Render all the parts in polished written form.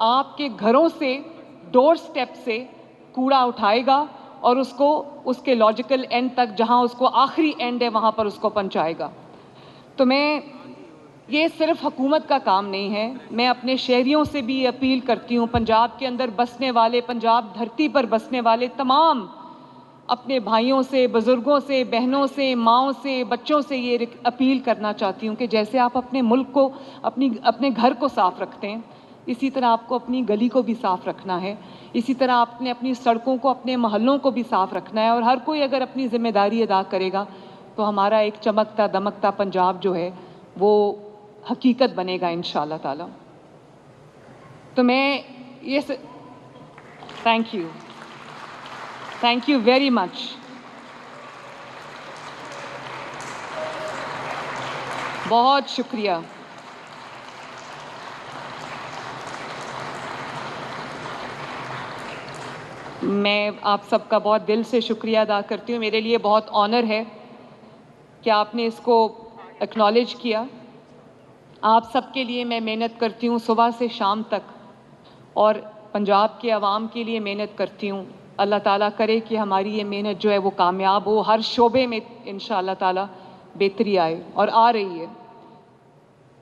آپ کے گھروں سے ڈور سٹیپ سے کوڑا اٹھائے گا اور اس کو اس کے لاجیکل اینڈ تک جہاں اس کو آخری اینڈ ہے وہاں پر اس کو پہنچائے گا. تو میں یہ صرف حکومت کا کام نہیں ہے, میں اپنے شہریوں سے بھی اپیل کرتی ہوں, پنجاب کے اندر بسنے والے, پنجاب دھرتی پر بسنے والے تمام اپنے بھائیوں سے, بزرگوں سے, بہنوں سے, ماؤں سے, بچوں سے یہ اپیل کرنا چاہتی ہوں کہ جیسے آپ اپنے ملک کو, اپنے گھر کو صاف رکھتے ہیں, اسی طرح آپ کو اپنی گلی کو بھی صاف رکھنا ہے, اسی طرح آپ نے اپنی سڑکوں کو, اپنے محلوں کو بھی صاف رکھنا ہے. اور ہر کوئی اگر اپنی ذمہ داری ادا کرے گا تو ہمارا ایک چمکتا دمکتا پنجاب جو ہے وہ حقیقت بنے گا انشاءاللہ تعالی. تو میں یہ تھینک یو ویری مچ. بہت شکریہ. میں آپ سب کا بہت دل سے شکریہ ادا کرتی ہوں. میرے لیے بہت آنر ہے کہ آپ نے اس کو ایکنالج کیا. آپ سب کے لیے میں محنت کرتی ہوں صبح سے شام تک, اور پنجاب کے عوام کے لیے محنت کرتی ہوں. اللہ تعالیٰ کرے کہ ہماری یہ محنت جو ہے وہ کامیاب ہو, ہر شعبے میں انشاءاللہ تعالیٰ بہتری آئے, اور آ رہی ہے.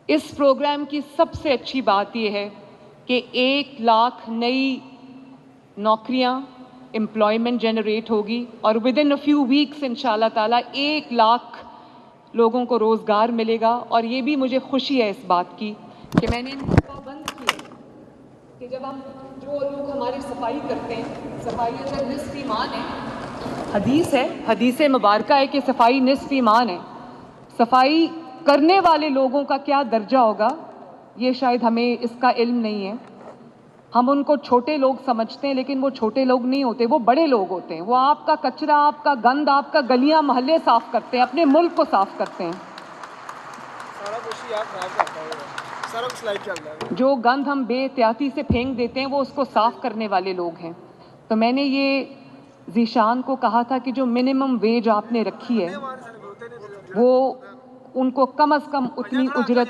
اس پروگرام کی سب سے اچھی بات یہ ہے کہ 1 لاکھ نئی نوکریاں, امپلائمنٹ جنریٹ ہوگی, اور with in a few weeks انشاءاللہ تعالیٰ 1 لاکھ لوگوں کو روزگار ملے گا. اور یہ بھی مجھے خوشی ہے اس بات کی کہ میں نے ان کو پابند کیا کہ جب ہم جو لوگ ہماری صفائی کرتے ہیں, صفائی اگر نصف ایمان ہے, حدیث مبارکہ ہے کہ صفائی نصف ایمان ہے. صفائی کرنے والے لوگوں کا کیا درجہ ہوگا یہ شاید ہمیں اس کا علم نہیں ہے. ہم ان کو چھوٹے لوگ سمجھتے ہیں, لیکن وہ چھوٹے لوگ نہیں ہوتے, وہ بڑے لوگ ہوتے ہیں. وہ آپ کا کچرا, آپ کا گند, آپ کا گلیاں محلے صاف کرتے ہیں, اپنے ملک کو صاف کرتے ہیں. جو گند ہم بے احتیاطی سے پھینک دیتے ہیں وہ اس کو صاف کرنے والے لوگ ہیں. تو میں نے یہ ذیشان کو کہا تھا کہ جو منیمم ویج آپ نے رکھی ہے وہ ان کو کم از کم اتنی اجرت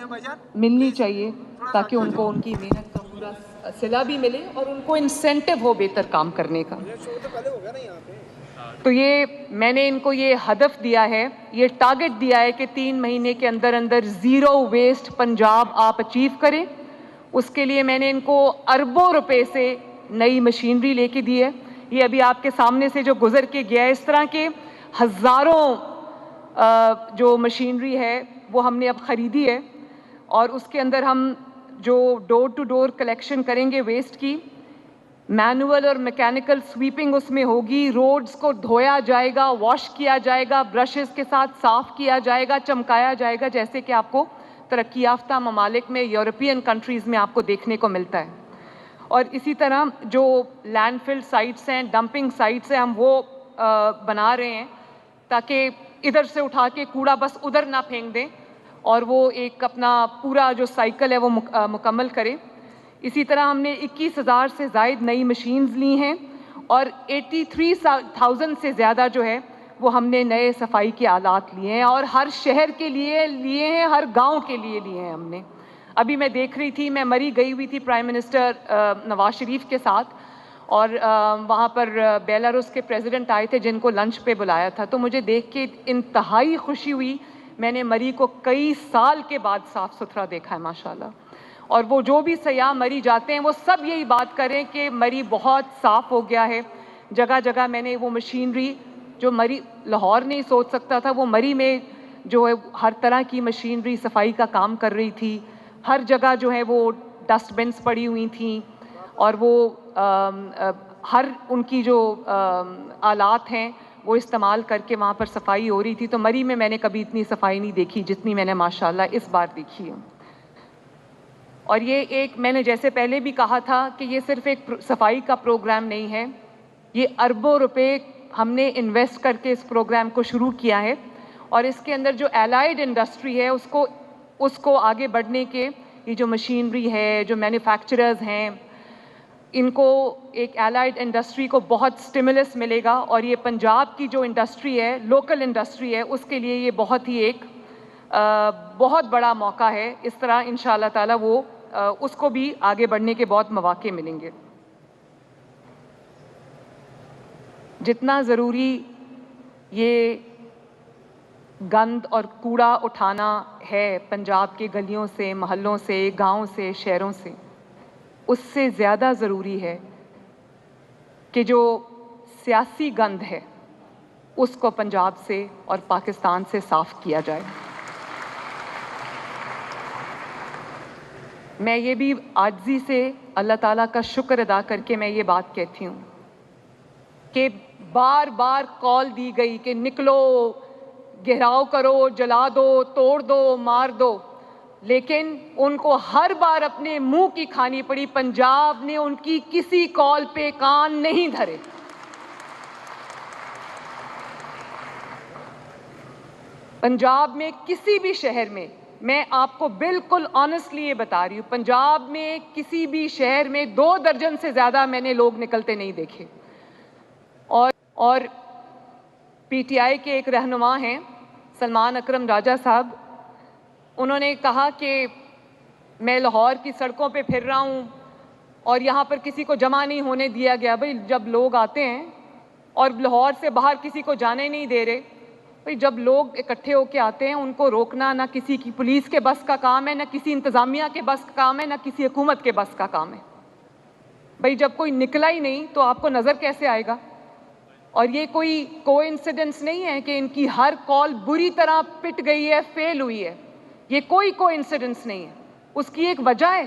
ملنی چاہیے تاکہ ان کو ان کی محنت کا پورا صلہ بھی ملے اور ان کو انسینٹیو ہو بہتر کام کرنے کا. تو یہ میں نے ان کو یہ ہدف دیا ہے, یہ ٹارگٹ دیا ہے کہ 3 مہینے کے اندر اندر 0 ویسٹ پنجاب آپ اچیو کریں. اس کے لیے میں نے ان کو اربوں روپے سے نئی مشینری لے کے دی ہے. یہ ابھی آپ کے سامنے سے جو گزر کے گیا ہے, اس طرح کے ہزاروں جو مشینری ہے وہ ہم نے اب خریدی ہے, اور اس کے اندر ہم جو ڈور ٹو ڈور کلیکشن کریں گے ویسٹ کی, مینول اور میکینیکل سویپنگ اس میں ہوگی. روڈز کو دھویا جائے گا, واش کیا جائے گا, برشز کے ساتھ صاف کیا جائے گا, چمکایا جائے گا, جیسے کہ آپ کو ترقی یافتہ ممالک میں, یورپین کنٹریز میں آپ کو دیکھنے کو ملتا ہے. اور اسی طرح جو لینڈ فل سائٹس ہیں, ڈمپنگ سائٹس ہیں, ہم وہ بنا رہے ہیں تاکہ ادھر سے اٹھا کے کوڑا بس ادھر نہ پھینک دیں, اور وہ ایک اپنا پورا جو سائیکل ہے وہ مکمل کرے. اسی طرح ہم نے 21,000 سے زائد نئی مشینز لی ہیں, اور 83,000 سے زیادہ جو ہے وہ ہم نے نئے صفائی کے آلات لیے ہیں, اور ہر شہر کے لیے لیے ہیں, ہر گاؤں کے لیے لیے ہیں ہم نے. ابھی میں دیکھ رہی تھی, میں مری گئی ہوئی تھی پرائم منسٹر نواز شریف کے ساتھ, اور وہاں پر بیلاروس کے پریزیڈنٹ آئے تھے جن کو لنچ پہ بلایا تھا. تو مجھے دیکھ کے انتہائی خوشی ہوئی. میں نے مری کو کئی سال کے بعد صاف ستھرا دیکھا ہے ماشاءاللہ. اور وہ جو بھی سیاح مری جاتے ہیں وہ سب یہی بات کریں کہ مری بہت صاف ہو گیا ہے. جگہ جگہ میں نے وہ مشینری جو مری لاہور نہیں سوچ سکتا تھا, وہ مری میں جو ہے ہر طرح کی مشینری صفائی کا کام کر رہی تھی. ہر جگہ جو ہے وہ ڈسٹ بنس پڑی ہوئی تھیں, اور وہ ہر ان کی جو آلات ہیں وہ استعمال کر کے وہاں پر صفائی ہو رہی تھی. تو مری میں نے کبھی اتنی صفائی نہیں دیکھی جتنی میں نے ماشاءاللہ اس بار دیکھی ہے. اور یہ ایک, میں نے جیسے پہلے بھی کہا تھا کہ یہ صرف ایک صفائی کا پروگرام نہیں ہے, یہ اربوں روپے ہم نے انویسٹ کر کے اس پروگرام کو شروع کیا ہے. اور اس کے اندر جو الائیڈ انڈسٹری ہے اس کو آگے بڑھنے کے, یہ جو مشینری ہے, جو مینوفیکچررز ہیں, ان کو ایک الائیڈ انڈسٹری کو بہت سٹیمولس ملے گا. اور یہ پنجاب کی جو انڈسٹری ہے, لوکل انڈسٹری ہے, اس کے لیے یہ بہت ہی ایک بہت بڑا موقع ہے. اس طرح انشاءاللہ تعالی وہ اس کو بھی آگے بڑھنے کے بہت مواقع ملیں گے. جتنا ضروری یہ گند اور کوڑا اٹھانا ہے پنجاب کے گلیوں سے، محلوں سے، گاؤں سے، شہروں سے، اس سے زیادہ ضروری ہے کہ جو سیاسی گند ہے اس کو پنجاب سے اور پاکستان سے صاف کیا جائے. میں یہ بھی عاجزی سے اللہ تعالیٰ کا شکر ادا کر کے میں یہ بات کہتی ہوں کہ بار بار کال دی گئی کہ نکلو، گھیراؤ کرو، جلا دو، توڑ دو، مار دو، لیکن ان کو ہر بار اپنے منہ کی کھانی پڑی. پنجاب نے ان کی کسی کال پہ کان نہیں دھرے. پنجاب میں کسی بھی شہر میں، میں آپ کو بالکل آنیسٹلی یہ بتا رہی ہوں، پنجاب میں کسی بھی شہر میں 2 درجن سے زیادہ میں نے لوگ نکلتے نہیں دیکھے. اور پی ٹی آئی کے ایک رہنما ہیں سلمان اکرم راجہ صاحب، انہوں نے کہا کہ میں لاہور کی سڑکوں پہ پھر رہا ہوں اور یہاں پر کسی کو جمع نہیں ہونے دیا گیا. بھئی جب لوگ آتے ہیں اور لاہور سے باہر کسی کو جانے نہیں دے رہے، بھئی جب لوگ اکٹھے ہو کے آتے ہیں ان کو روکنا نہ کسی کی پولیس کے بس کا کام ہے، نہ کسی انتظامیہ کے بس کا کام ہے، نہ کسی حکومت کے بس کا کام ہے. بھئی جب کوئی نکلا ہی نہیں تو آپ کو نظر کیسے آئے گا؟ اور یہ کوئی کوئنسیڈنس نہیں ہے کہ ان کی ہر کال بری طرح پٹ گئی ہے، فیل ہوئی ہے. یہ کوئی کوئنسیڈنس نہیں ہے. اس کی ایک وجہ ہے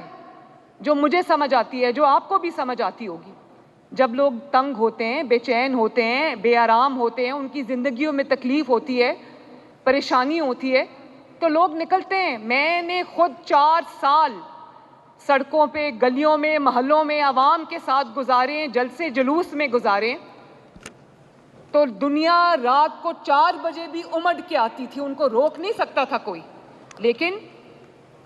جو مجھے سمجھ آتی ہے، جو آپ کو بھی سمجھ آتی ہوگی. جب لوگ تنگ ہوتے ہیں، بے چین ہوتے ہیں، بے آرام ہوتے ہیں، ان کی زندگیوں میں تکلیف ہوتی ہے، پریشانی ہوتی ہے، تو لوگ نکلتے ہیں. میں نے خود 4 سال سڑکوں پہ، گلیوں میں، محلوں میں عوام کے ساتھ گزارے، جلسے جلوس میں گزارے، تو دنیا رات کو 4 بجے بھی امڑ کے آتی تھی، ان کو روک نہیں سکتا تھا کوئی. لیکن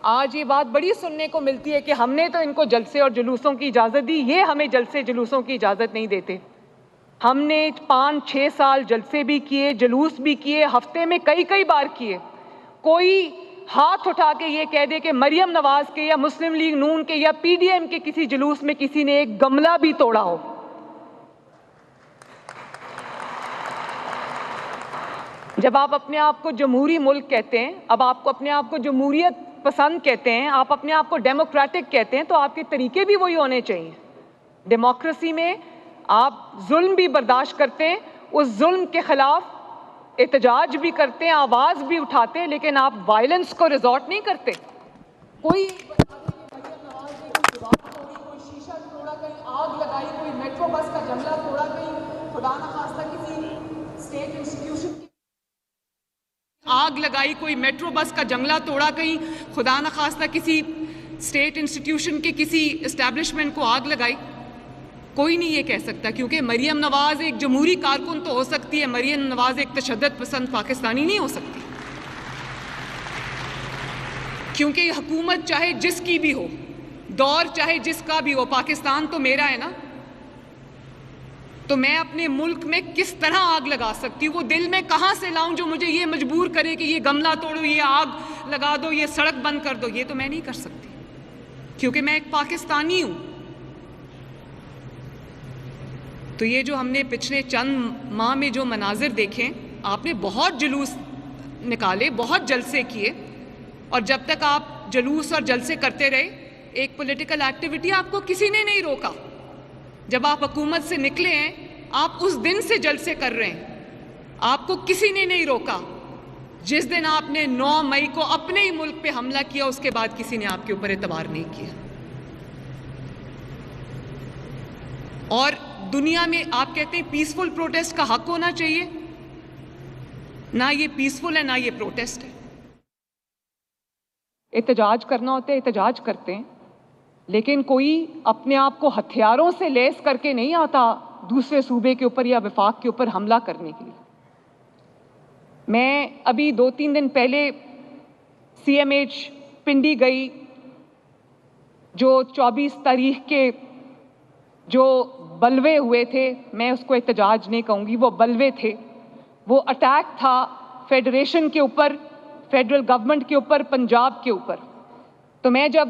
آج یہ بات بڑی سننے کو ملتی ہے کہ ہم نے تو ان کو جلسے اور جلوسوں کی اجازت دی، یہ ہمیں جلسے جلوسوں کی اجازت نہیں دیتے. ہم نے 5-6 سال جلسے بھی کیے، جلوس بھی کیے، ہفتے میں کئی بار کیے. کوئی ہاتھ اٹھا کے یہ کہہ دے کہ مریم نواز کے یا مسلم لیگ نون کے یا پی ڈی ایم کے کسی جلوس میں کسی نے ایک گملہ بھی توڑا ہو. جب آپ اپنے آپ کو جمہوری ملک کہتے ہیں، اب آپ کو اپنے آپ کو جمہوریت پسند کہتے ہیں، آپ اپنے آپ کو ڈیموکریٹک کہتے ہیں، تو آپ کے طریقے بھی وہی ہونے چاہیے. ڈیموکریسی میں آپ ظلم بھی برداشت کرتے ہیں، اس ظلم کے خلاف احتجاج بھی کرتے ہیں، آواز بھی اٹھاتے ہیں، لیکن آپ وائلنس کو ریزورٹ نہیں کرتے. کوئی کوئی شیشہ توڑا، کہیں آگ لگائی، کوئی میٹرو بس کا جنگلہ توڑا، کہیں خدا نخواستہ کسی اسٹیٹ انسٹیٹیوشن آگ لگائی، کوئی میٹرو بس کا جنگلہ توڑا، کہیں خدا نخواستہ کسی اسٹیٹ انسٹیٹیوشن کے کسی اسٹیبلشمنٹ کو آگ لگائی. کوئی نہیں یہ کہہ سکتا، کیونکہ مریم نواز ایک جمہوری کارکن تو ہو سکتی ہے، مریم نواز ایک تشدد پسند پاکستانی نہیں ہو سکتی. کیونکہ یہ حکومت چاہے جس کی بھی ہو، دور چاہے جس کا بھی ہو، پاکستان تو میرا ہے نا. تو میں اپنے ملک میں کس طرح آگ لگا سکتی ہوں؟ وہ دل میں کہاں سے لاؤں جو مجھے یہ مجبور کرے کہ یہ گملہ توڑو، یہ آگ لگا دو، یہ سڑک بند کر دو؟ یہ تو میں نہیں کر سکتی، کیونکہ میں ایک پاکستانی ہوں. تو یہ جو ہم نے پچھلے چند ماہ میں جو مناظر دیکھے، آپ نے بہت جلوس نکالے، بہت جلسے کیے، اور جب تک آپ جلوس اور جلسے کرتے رہے، ایک پولیٹیکل ایکٹیویٹی آپ کو کسی نے نہیں روکا. جب آپ حکومت سے نکلے ہیں، آپ اس دن سے جلسے کر رہے ہیں، آپ کو کسی نے نہیں روکا. جس دن آپ نے 9 مئی کو اپنے ہی ملک پہ حملہ کیا، اس کے بعد کسی نے آپ کے اوپر اعتبار نہیں کیا. اور دنیا میں آپ کہتے ہیں پیسفل پروٹیسٹ کا حق ہونا چاہیے، نہ یہ پیسفل ہے نہ یہ پروٹیسٹ ہے. احتجاج کرنا ہوتا ہے، احتجاج کرتے ہیں، لیکن کوئی اپنے آپ کو ہتھیاروں سے لیس کر کے نہیں آتا دوسرے صوبے کے اوپر یا وفاق کے اوپر حملہ کرنے کے لیے. میں ابھی 2-3 دن پہلے سی ایم ایچ پنڈی گئی، جو 24 تاریخ کے جو بلوے ہوئے تھے، میں اس کو احتجاج نہیں کہوں گی، وہ بلوے تھے، وہ اٹیک تھا فیڈریشن کے اوپر، فیڈرل گورنمنٹ کے اوپر، پنجاب کے اوپر. تو میں جب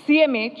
CMH,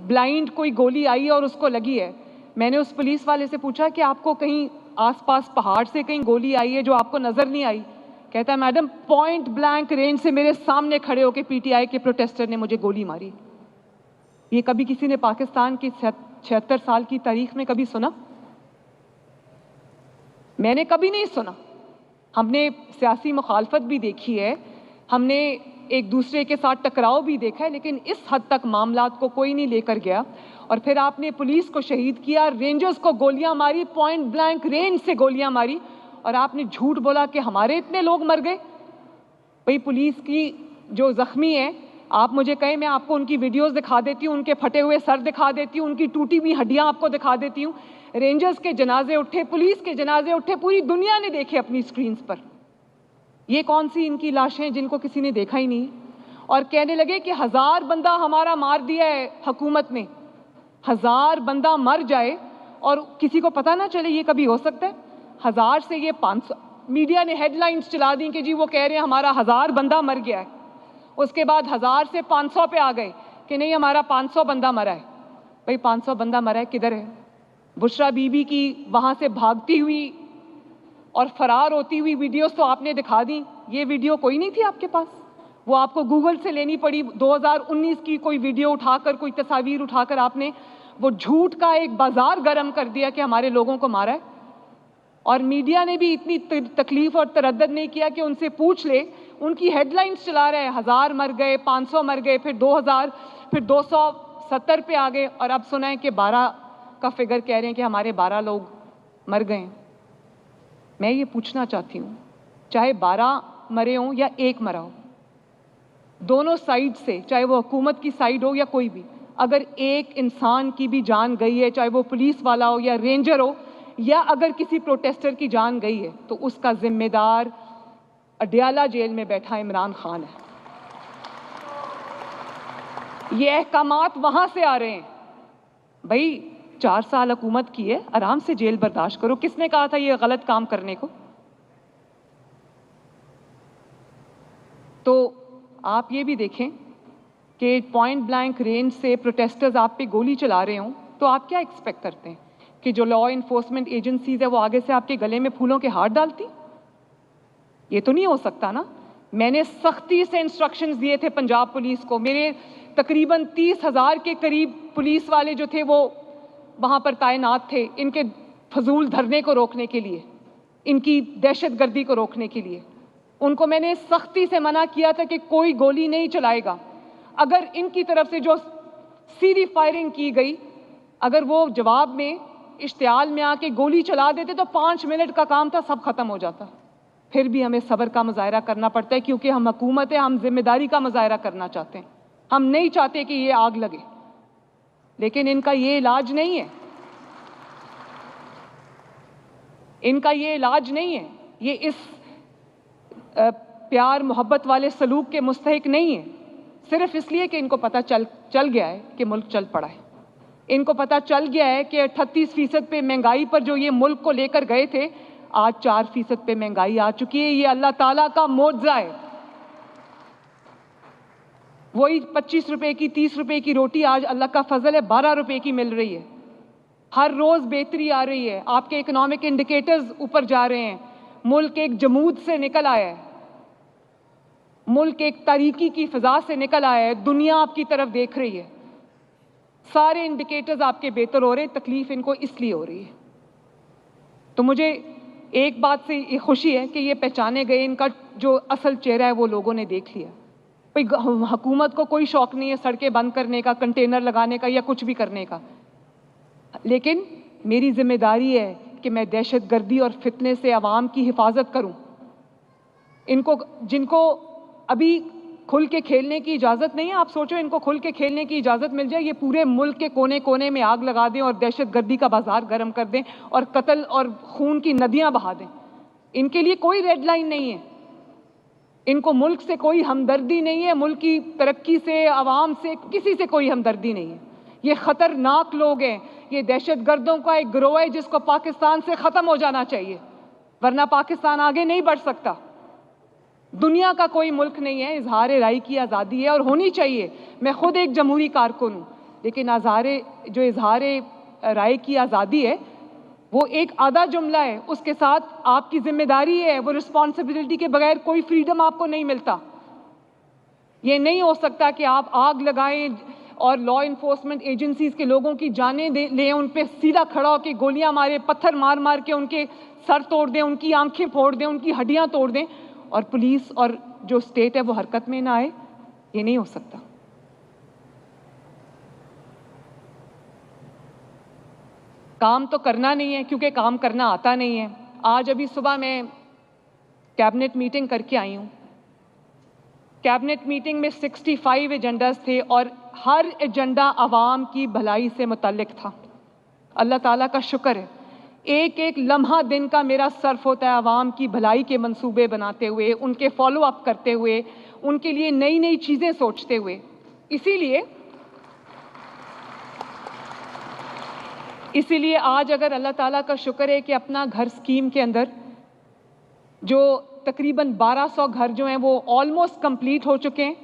بلائنڈ کوئی گولی آئی اور اس کو لگی ہے. میں نے اس پولیس والے سے پوچھا کہ آپ کو کہیں آس پاس پہاڑ سے کہیں گولی آئی ہے جو آپ کو نظر نہیں آئی؟ کہتا ہے میڈم پوائنٹ بلینک رینج سے میرے سامنے کھڑے ہو کے پی ٹی آئی کے پروٹیسٹر نے مجھے گولی ماری. یہ کبھی کسی نے پاکستان کی 76 سال کی تاریخ میں کبھی سنا؟ میں نے کبھی نہیں سنا. ہم نے سیاسی مخالفت بھی دیکھی ہے, ہم نے ایک دوسرے کے ساتھ ٹکراؤ بھی دیکھا ہے, لیکن اس حد تک معاملات کو کوئی نہیں لے کر گیا. اور پھر آپ نے پولیس کو شہید کیا, رینجرز کو گولیاں ماری, پوائنٹ بلینک رینج سے گولیاں ماری, اور آپ نے جھوٹ بولا کہ ہمارے اتنے لوگ مر گئے. بھئی پولیس کی جو زخمی ہیں, آپ مجھے کہیں میں آپ کو ان کی ویڈیوز دکھا دیتی ہوں, ان کے پھٹے ہوئے سر دکھا دیتی ہوں, ان کی ٹوٹی ہوئی ہڈیاں آپ کو دکھا دیتی ہوں. رینجرز کے جنازے اٹھے, پولیس کے جنازے اٹھے, پوری دنیا نے دیکھے اپنی سکرینز پر. یہ کون سی ان کی لاشیں جن کو کسی نے دیکھا ہی نہیں؟ اور کہنے لگے کہ 1000 بندہ ہمارا مار دیا ہے حکومت نے. 1000 بندہ مر جائے اور کسی کو پتہ نہ چلے, یہ کبھی ہو سکتا ہے؟ 1000 سے یہ 500, میڈیا نے ہیڈ لائنز چلا دیں کہ جی وہ کہہ رہے ہیں ہمارا 1000 بندہ مر گیا ہے. اس کے بعد 1000 سے 500 پہ آ گئے کہ نہیں ہمارا 500 بندہ مرا ہے. بھئی 500 بندہ مرا ہے کدھر ہے؟ بشرا بی بی کی وہاں سے بھاگتی ہوئی اور فرار ہوتی ہوئی ویڈیوز تو آپ نے دکھا دی. یہ ویڈیو کوئی نہیں تھی آپ کے پاس, وہ آپ کو گوگل سے لینی پڑی. 2019 کی کوئی ویڈیو اٹھا کر, کوئی تصاویر اٹھا کر آپ نے وہ جھوٹ کا ایک بازار گرم کر دیا کہ ہمارے لوگوں کو مارا ہے. اور میڈیا نے بھی اتنی تکلیف اور تردد نہیں کیا کہ ان سے پوچھ لے. ان کی ہیڈ لائنز چلا رہے ہیں 1000 مر گئے, 500 مر گئے, پھر 2000, پھر 270 پہ آ گئے, اور اب سنا ہے کہ 12 کا فگر کہہ رہے ہیں کہ ہمارے 12 لوگ مر گئے. میں یہ پوچھنا چاہتی ہوں, چاہے 12 مرے ہوں یا 1 مرا ہو, دونوں سائیڈ سے, چاہے وہ حکومت کی سائیڈ ہو یا کوئی بھی, اگر ایک انسان کی بھی جان گئی ہے, چاہے وہ پولیس والا ہو یا رینجر ہو, یا اگر کسی پروٹیسٹر کی جان گئی ہے, تو اس کا ذمہ دار اڈیالہ جیل میں بیٹھا عمران خان ہے. یہ احکامات وہاں سے آ رہے ہیں. بھائی 4 سال حکومت کی ہے, آرام سے جیل برداشت کرو. کس نے کہا تھا یہ غلط کام کرنے کو؟ تو آپ یہ بھی دیکھیں کہ پوائنٹ بلینک رینج سے پروٹیسٹرز آپ پہ گولی چلا رہے ہوں, تو آپ کیا ایکسپیکٹ کرتے ہیں کہ جو لا انفورسمنٹ ایجنسیز ہے وہ آگے سے آپ کے گلے میں پھولوں کے ہار ڈالتی؟ یہ تو نہیں ہو سکتا نا. میں نے سختی سے انسٹرکشنز دیے تھے پنجاب پولیس کو. میرے تقریباً 30,000 کے قریب پولیس والے جو تھے وہ وہاں پر تعینات تھے, ان کے فضول دھرنے کو روکنے کے لیے, ان کی دہشت گردی کو روکنے کے لیے. ان کو میں نے سختی سے منع کیا تھا کہ کوئی گولی نہیں چلائے گا. اگر ان کی طرف سے جو سیدھی فائرنگ کی گئی, اگر وہ جواب میں اشتعال میں آ کے گولی چلا دیتے تو 5 منٹ کا کام تھا, سب ختم ہو جاتا. پھر بھی ہمیں صبر کا مظاہرہ کرنا پڑتا ہے, کیونکہ ہم حکومت ہے, ہم ذمہ داری کا مظاہرہ کرنا چاہتے ہیں. ہم نہیں چاہتے کہ یہ آگ لگے, لیکن ان کا یہ علاج نہیں ہے. ان کا یہ علاج نہیں ہے. یہ اس پیار محبت والے سلوک کے مستحق نہیں ہے, صرف اس لیے کہ ان کو پتہ چل گیا ہے کہ ملک چل پڑا ہے. ان کو پتہ چل گیا ہے کہ 38% پہ مہنگائی پر جو یہ ملک کو لے کر گئے تھے, آج 4% پہ مہنگائی آ چکی ہے. یہ اللہ تعالیٰ کا معجزہ ہے. وہی 25 روپے کی 30 روپے کی روٹی آج اللہ کا فضل ہے 12 روپے کی مل رہی ہے. ہر روز بہتری آ رہی ہے. آپ کے اکنامک انڈیکیٹرز اوپر جا رہے ہیں. ملک ایک جمود سے نکل آیا ہے, ملک ایک تاریکی کی فضا سے نکل آیا ہے. دنیا آپ کی طرف دیکھ رہی ہے. سارے انڈیکیٹرز آپ کے بہتر ہو رہے ہیں. تکلیف ان کو اس لیے ہو رہی ہے. تو مجھے ایک بات سے یہ خوشی ہے کہ یہ پہچانے گئے, ان کا جو اصل چہرہ ہے وہ لوگوں نے دیکھ لیا. حکومت کو کوئی شوق نہیں ہے سڑکیں بند کرنے کا, کنٹینر لگانے کا یا کچھ بھی کرنے کا, لیکن میری ذمہ داری ہے کہ میں دہشت گردی اور فتنے سے عوام کی حفاظت کروں. ان کو, جن کو ابھی کھل کے کھیلنے کی اجازت نہیں ہے, آپ سوچو ان کو کھل کے کھیلنے کی اجازت مل جائے, یہ پورے ملک کے کونے کونے میں آگ لگا دیں اور دہشت گردی کا بازار گرم کر دیں اور قتل اور خون کی ندیاں بہا دیں. ان کے لیے کوئی ریڈ لائن نہیں ہے. ان کو ملک سے کوئی ہمدردی نہیں ہے, ملک کی ترقی سے, عوام سے, کسی سے کوئی ہمدردی نہیں ہے. یہ خطرناک لوگ ہیں. یہ دہشت گردوں کا ایک گروہ ہے جس کو پاکستان سے ختم ہو جانا چاہیے, ورنہ پاکستان آگے نہیں بڑھ سکتا. دنیا کا کوئی ملک نہیں ہے, اظہار رائے کی آزادی ہے اور ہونی چاہیے. میں خود ایک جمہوری کارکن ہوں, لیکن جو اظہار رائے کی آزادی ہے وہ ایک آدھا جملہ ہے، اس کے ساتھ آپ کی ذمہ داری ہے، وہ رسپانسبلٹی کے بغیر کوئی فریڈم آپ کو نہیں ملتا۔ یہ نہیں ہو سکتا کہ آپ آگ لگائیں اور لا انفورسمنٹ ایجنسیز کے لوگوں کی جانیں لیں، ان پہ سیدھا کھڑا ہو کے گولیاں مارے، پتھر مار مار کے ان کے سر توڑ دیں، ان کی آنکھیں پھوڑ دیں، ان کی ہڈیاں توڑ دیں، اور پولیس اور جو اسٹیٹ ہے وہ حرکت میں نہ آئے۔ یہ نہیں ہو سکتا۔ کام تو کرنا نہیں ہے کیونکہ کام کرنا آتا نہیں ہے۔ آج ابھی صبح میں کیبنٹ میٹنگ کر کے آئی ہوں۔ کیبنٹ میٹنگ میں 65 ایجنڈاز تھے اور ہر ایجنڈا عوام کی بھلائی سے متعلق تھا۔ اللہ تعالیٰ کا شکر ہے، ایک ایک لمحہ دن کا میرا صرف ہوتا ہے عوام کی بھلائی کے منصوبے بناتے ہوئے، ان کے فالو اپ کرتے ہوئے، ان کے لیے نئی نئی چیزیں سوچتے ہوئے۔ اسی لیے آج اگر اللہ تعالیٰ کا شکر ہے کہ اپنا گھر اسکیم کے اندر جو تقریباً 1200 گھر جو ہیں وہ آلموسٹ کمپلیٹ ہو چکے ہیں،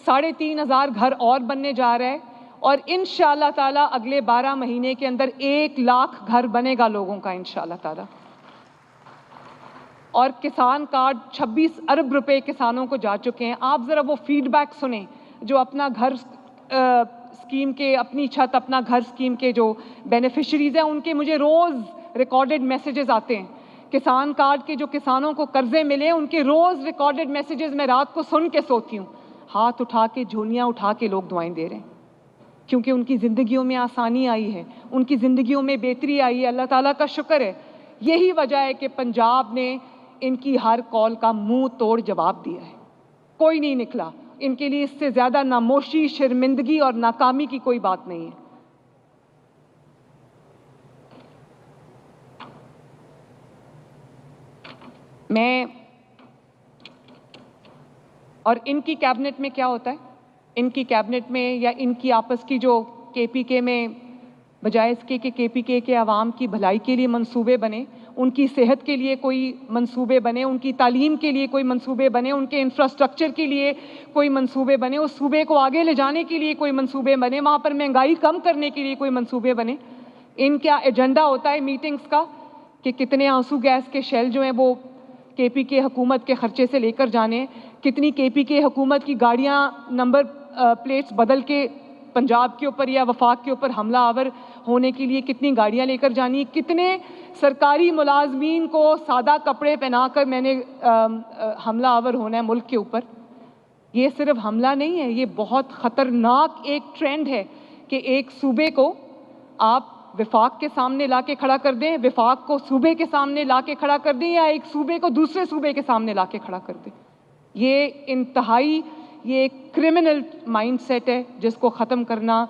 3500 گھر اور بننے جا رہا ہے، اور انشاءاللہ تعالیٰ اگلے 12 مہینے کے اندر 1 لاکھ گھر بنے گا لوگوں کا انشاءاللہ تعالیٰ۔ اور کسان کارڈ 26 ارب روپے کسانوں کو جا چکے ہیں۔ آپ ذرا وہ فیڈ بیک سنیں جو اپنا گھر اسکیم کے، اپنی چھت اپنا گھر اسکیم کے جو بینیفیشریز ہیں، ان کے مجھے روز ریکارڈڈ میسیجز آتے ہیں۔ کسان کارڈ کے جو کسانوں کو قرضے ملے، ان کے روز ریکارڈڈ میسیجز میں رات کو سن کے سوتی ہوں۔ ہاتھ اٹھا کے، جھولیاں اٹھا کے لوگ دعائیں دے رہے ہیں، کیونکہ ان کی زندگیوں میں آسانی آئی ہے، ان کی زندگیوں میں بہتری آئی ہے۔ اللہ تعالیٰ کا شکر ہے، یہی وجہ ہے کہ پنجاب نے ان کی ہر کال کا منہ توڑ جواب دیا ہے، کوئی نہیں نکلا۔ ان کے لیے اس سے زیادہ ناموشی، شرمندگی اور ناکامی کی کوئی بات نہیں ہے۔ اور ان کی کیبنٹ میں کیا ہوتا ہے؟ ان کی کیبنٹ میں یا ان کی آپس کی جو کے پی کے میں، بجائے اس کے کہ کے پی کے عوام کی بھلائی کے لیے منصوبے بنے، ان کی صحت کے لیے کوئی منصوبے بنے، ان کی تعلیم کے لیے کوئی منصوبے بنے، ان کے انفراسٹرکچر کے لیے کوئی منصوبے بنے، اس صوبے کو آگے لے جانے کے لیے کوئی منصوبے بنے، وہاں پر مہنگائی کم کرنے کے لیے کوئی منصوبے بنے۔ ان کا ایجنڈا ہوتا ہے میٹنگز کا کہ کتنے آنسو گیس کے شیل جو ہیں وہ کے پی کے حکومت کے خرچے سے لے کر جانے ہیں، کتنی کے پی کے حکومت کی گاڑیاں نمبر پلیٹس بدل کے پنجاب کے اوپر یا وفاق کے اوپر حملہ آور ہونے کے لیے کتنی گاڑیاں لے کر جانی، کتنے سرکاری ملازمین کو سادہ کپڑے پہنا کر میں نے حملہ آور ہونا ہے ملک کے اوپر۔ یہ صرف حملہ نہیں ہے، یہ بہت خطرناک ایک ٹرینڈ ہے کہ ایک صوبے کو آپ وفاق کے سامنے لا کے کھڑا کر دیں، وفاق کو صوبے کے سامنے لا کے کھڑا کر دیں، یا ایک صوبے کو دوسرے صوبے کے سامنے لا کے کھڑا کر دیں۔ یہ انتہائی، یہ ایک کرمنل مائنڈ سیٹ ہے جس کو ختم کرنا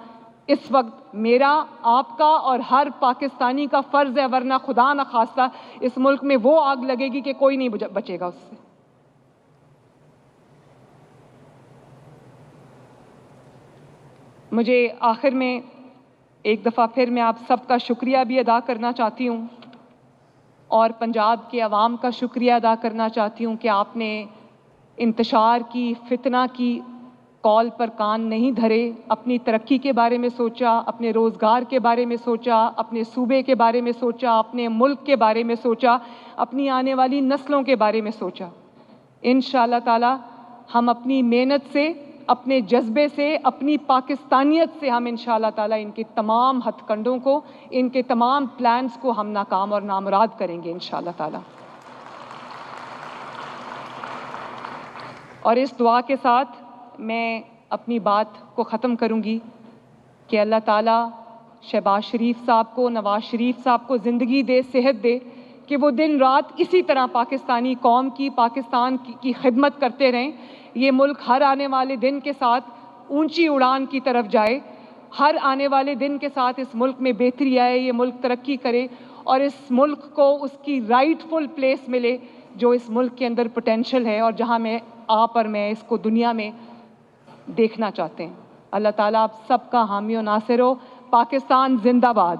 اس وقت میرا، آپ کا اور ہر پاکستانی کا فرض ہے، ورنہ خدا نہ خواستہ اس ملک میں وہ آگ لگے گی کہ کوئی نہیں بچے گا اس سے۔ مجھے آخر میں ایک دفعہ پھر میں آپ سب کا شکریہ بھی ادا کرنا چاہتی ہوں، اور پنجاب کے عوام کا شکریہ ادا کرنا چاہتی ہوں کہ آپ نے انتشار کی، فتنہ کی کال پر کان نہیں دھرے، اپنی ترقی کے بارے میں سوچا، اپنے روزگار کے بارے میں سوچا، اپنے صوبے کے بارے میں سوچا، اپنے ملک کے بارے میں سوچا، اپنی آنے والی نسلوں کے بارے میں سوچا۔ انشاءاللہ تعالی ہم اپنی محنت سے، اپنے جذبے سے، اپنی پاکستانیت سے ہم انشاءاللہ تعالی ان کے تمام ہتھ کنڈوں کو، ان کے تمام پلانز کو ہم ناکام اور نامراد کریں گے انشاءاللہ تعالی۔ اور اس دعا کے ساتھ میں اپنی بات کو ختم کروں گی کہ اللہ تعالیٰ شہباز شریف صاحب کو، نواز شریف صاحب کو زندگی دے، صحت دے، کہ وہ دن رات اسی طرح پاکستانی قوم کی، پاکستان کی خدمت کرتے رہیں۔ یہ ملک ہر آنے والے دن کے ساتھ اونچی اڑان کی طرف جائے، ہر آنے والے دن کے ساتھ اس ملک میں بہتری آئے، یہ ملک ترقی کرے، اور اس ملک کو اس کی رائٹ فل پلیس ملے جو اس ملک کے اندر پوٹینشل ہے، اور جہاں میں آپ اور میں اس کو دنیا میں دیکھنا چاہتے ہیں۔ اللہ تعالیٰ آپ سب کا حامی و ناصر ہو۔ پاکستان زندہ باد۔